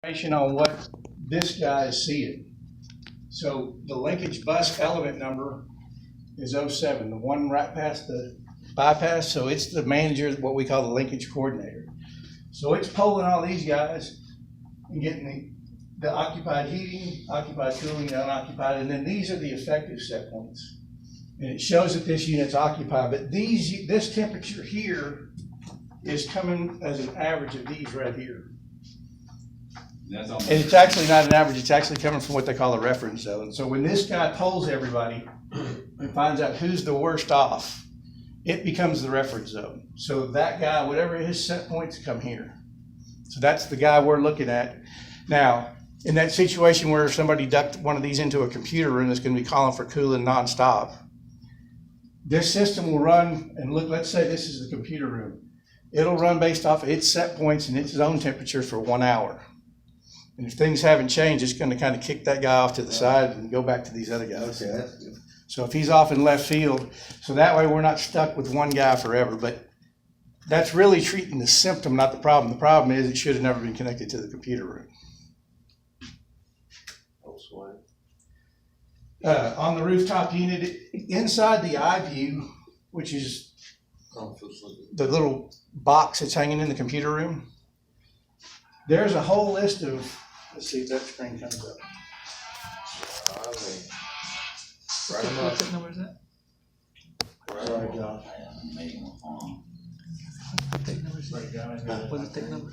On what this guy is seeing. So the linkage bus element number is 07, the one right past the bypass. So it's the manager, what we call the linkage coordinator. So it's polling all these guys and getting the occupied heating, occupied cooling, unoccupied, and then these are the effective set points. And it shows that this unit's occupied, but this temperature here is coming as an average of these right here. And it's actually not an average, it's actually coming from what they call a reference zone. So when this guy polls everybody and finds out who's the worst off, it becomes the reference zone. So that guy, whatever his set points, come here. So that's the guy we're looking at. Now, in that situation where somebody ducked one of these into a computer room that's gonna be calling for cooling nonstop, this system will run, and look, let's say this is the computer room. It'll run based off of its set points and its zone temperature for 1 hour. And if things haven't changed, it's going to kind of kick that guy off to the side and go back to these other guys. Okay, that's good. So if he's off in left field, so that way we're not stuck with one guy forever. But that's really treating the symptom, not the problem. The problem is it should have never been connected to the computer room. On the rooftop unit, inside the iView, which is the little box that's hanging in the computer room, there's a whole list of, let's see if that screen comes up. What tick number is that? Sorry, John. What tick number is Sorry, that? John. What's the tick number?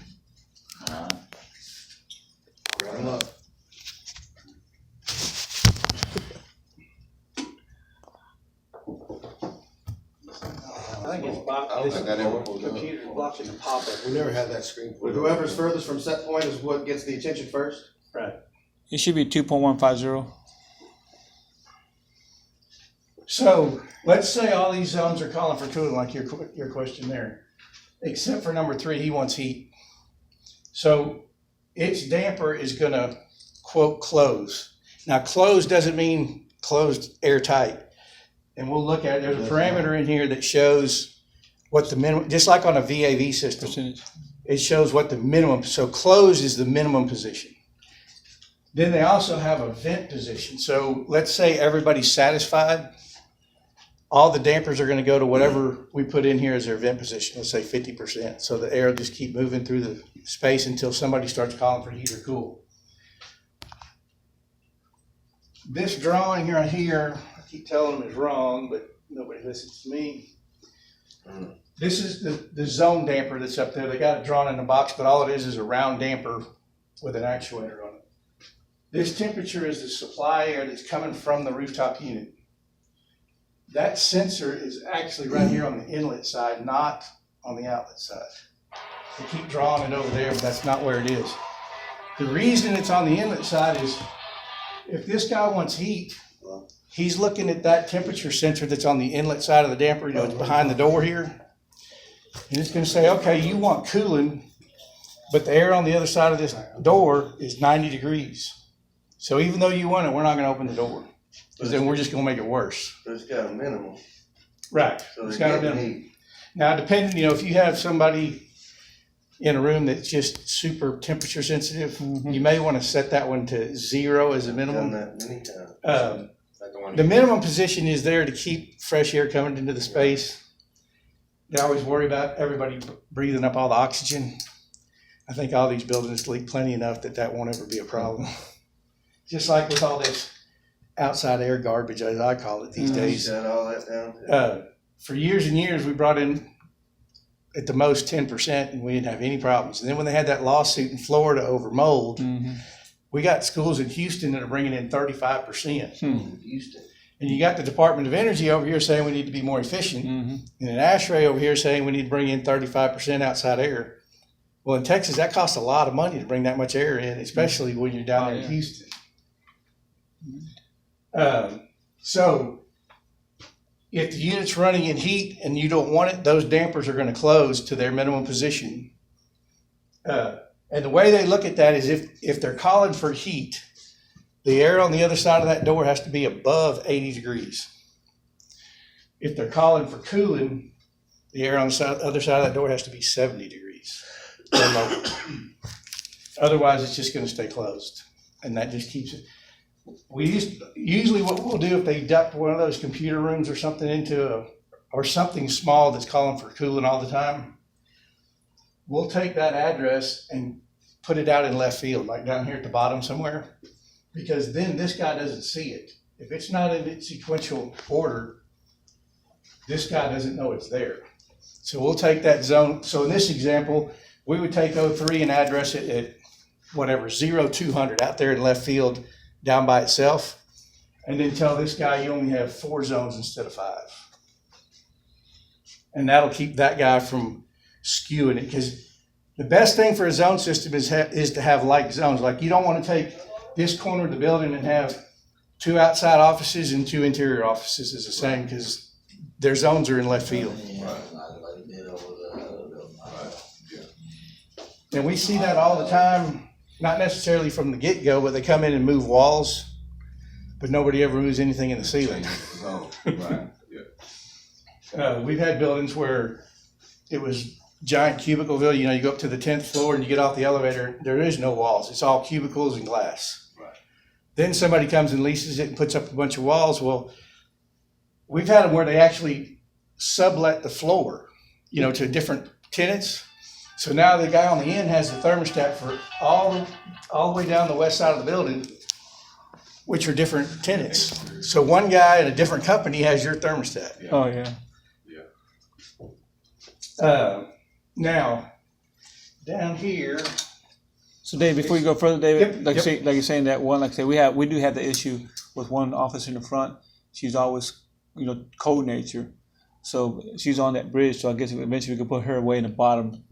Write 'em up. I think it's box. I don't think that ever was done. Computer blocking the pop-up. We never had that screen. But whoever's furthest from set point is what gets the attention first? Right. It should be 2.150. So let's say all these zones are calling for cooling, like your question there, except for number 3, he wants heat. So its damper is gonna quote close. Now closed doesn't mean closed airtight. And we'll look at it. There's a parameter in here that shows what the minimum, just like on a VAV system, Percentage. it shows what the minimum, so closed is the minimum position. Then they also have a vent position. So let's say everybody's satisfied. All the dampers are gonna go to whatever we put in here as their vent position, let's say 50%. So the air will just keep moving through the space until somebody starts calling for heat or cool. This drawing right here, I keep telling them is wrong, but nobody listens to me. This is the zone damper that's up there. They got it drawn in a box, but all it is a round damper with an actuator on it. This temperature is the supply air that's coming from the rooftop unit. That sensor is actually right here on the inlet side, not on the outlet side. They keep drawing it over there, but that's not where it is. The reason it's on the inlet side is if this guy wants heat, he's looking at that temperature sensor that's on the inlet side of the damper, you know, it's behind the door here. And it's gonna say, okay, you want cooling, but the air on the other side of this door is 90 degrees. So even though you want it, we're not gonna open the door, because then we're just gonna make it worse. But it's got a minimum. Right. So It's they're got a getting minimum. heat. Now, depending, you know, if you have somebody in a room that's just super temperature sensitive, you may want to set that one to 0 as a Done minimum. that many times. Like the one The minimum position is there to keep fresh air coming into the space. They always worry about everybody breathing up all the oxygen. I think all these buildings leak plenty enough that won't ever be a problem. Just like with all this outside air garbage, as I call it these days. Shut all that down. For years and years, we brought in at the most 10% and we didn't have any problems. And then when they had that lawsuit in Florida over mold, we got schools in Houston that are bringing in 35%. Houston. And you got the Department of Energy over here saying we need to be more efficient. And an ASHRAE over here saying we need to bring in 35% outside air. Well, in Texas, that costs a lot of money to bring that much air in, especially when you're down there in Houston. So if the unit's running in heat and you don't want it, those dampers are going to close to their minimum position. And the way they look at that is if they're calling for heat, the air on the other side of that door has to be above 80 degrees. If they're calling for cooling, the air on the other side of that door has to be 70 degrees or lower. Otherwise, it's just gonna stay closed, and that just keeps it. Usually what we'll do if they duct one of those computer rooms or something or something small that's calling for cooling all the time, we'll take that address and put it out in left field, like down here at the bottom somewhere, because then this guy doesn't see it. If it's not in its sequential order, this guy doesn't know it's there. So we'll take that zone. So in this example, we would take 03 and address it at whatever, 0200 out there in left field down by itself. And then tell this guy you only have 4 zones instead of 5. And that'll keep that guy from skewing it. Because the best thing for a zone system is to have like zones. Like you don't want to take this corner of the building and have 2 outside offices and 2 interior offices is the same because their zones are in left field. And we see that all the time, not necessarily from the get-go, but they come in and move walls, but nobody ever moves anything in the ceiling. We've had buildings where it was giant cubicleville, you go up to the 10th floor and you get off the elevator, there is no walls. It's all cubicles and glass. Right. Then somebody comes and leases it and puts up a bunch of walls. Well, we've had them where they actually sublet the floor, to different tenants. So now the guy on the end has the thermostat for all the way down the west side of the building, which are different tenants. So one guy at a different company has your thermostat. Oh, yeah. Now, down here, So Dave, before you go further, David, Yep, like you're saying that one, like I say, we do have the issue with one officer in the front. She's always, cold nature. So she's on that bridge, so I guess eventually we could put her way in the bottom.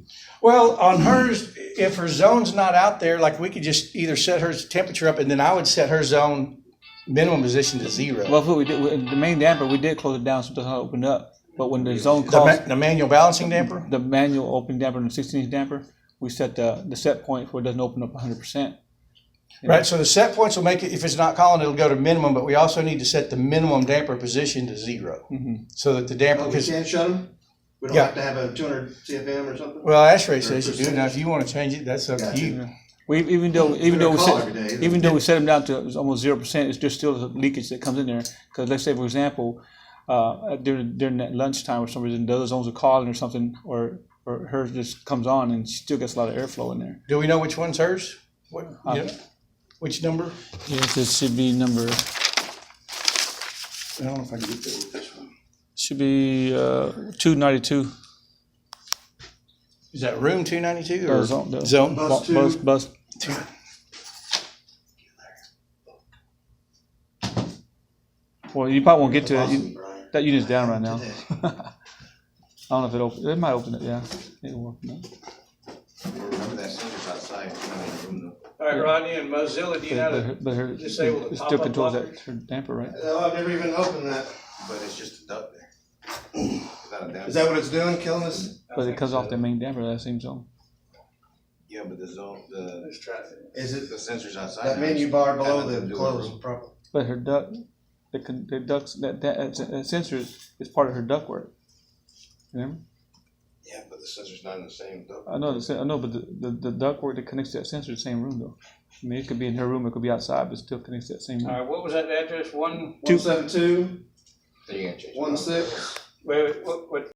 well, on hers, if her zone's not out there, like we could just either set her temperature up and then I would set her zone minimum position to 0. Well, what we did, the main damper, we did close it down so it doesn't open up. But when the zone calls, The manual balancing damper? the manual open damper and the 16-inch damper, we set the set point where it doesn't open up 100%. Right, so the set points will make it, if it's not calling, it'll go to minimum, but we also need to set the minimum damper position to 0. Mhm. So that the damper, Oh, we because, can't shut them? We don't Yeah. have to have a 200 CFM or something? well, ASHRAE says you do. Now, if you want to change it, that's up to Gotcha. you. We even though we Call set every day. even though we set them down to almost 0%, it's just still leakage that comes in there. Because let's say, for example, during that lunchtime or some reason the other zones are calling or something, or hers just comes on and she still gets a lot of airflow in there. Do we know which one's hers? What, which number? Yes, it should be number. I don't know if I can get there with this one. Should be 292. Is that room 292 or Zone. zone? Bus two. Bus. Well, you probably won't get to it. Awesome, Brian. That unit's down right now. Today. I don't know if it open. It might open it. Yeah, it will open it. Remember that sensor's outside, it's not in the room though. All right, Rodney, and Mozilla, do you know how to? But her disable the it still pop-up controls blockers? that her damper, right? No, I've never even opened that. But it's just a duct there. Without a doubt. Is that what it's doing, killing us? But it comes off the main damper. That same zone. Yeah, but the zone, the Let's try it. Is it the sensor's outside. that now, menu so bar that below has nothing to the do with close room. properly? But her duct, the ducts that sensor is part of her ductwork. Remember? Yeah, but the sensor's not in the same duct. I know, but the ductwork that connects to that sensor is the same room though. I mean, it could be in her room, it could be outside, but it still connects to that same All room. right, what was that address? 172, So you can't change it. 16. Wait, what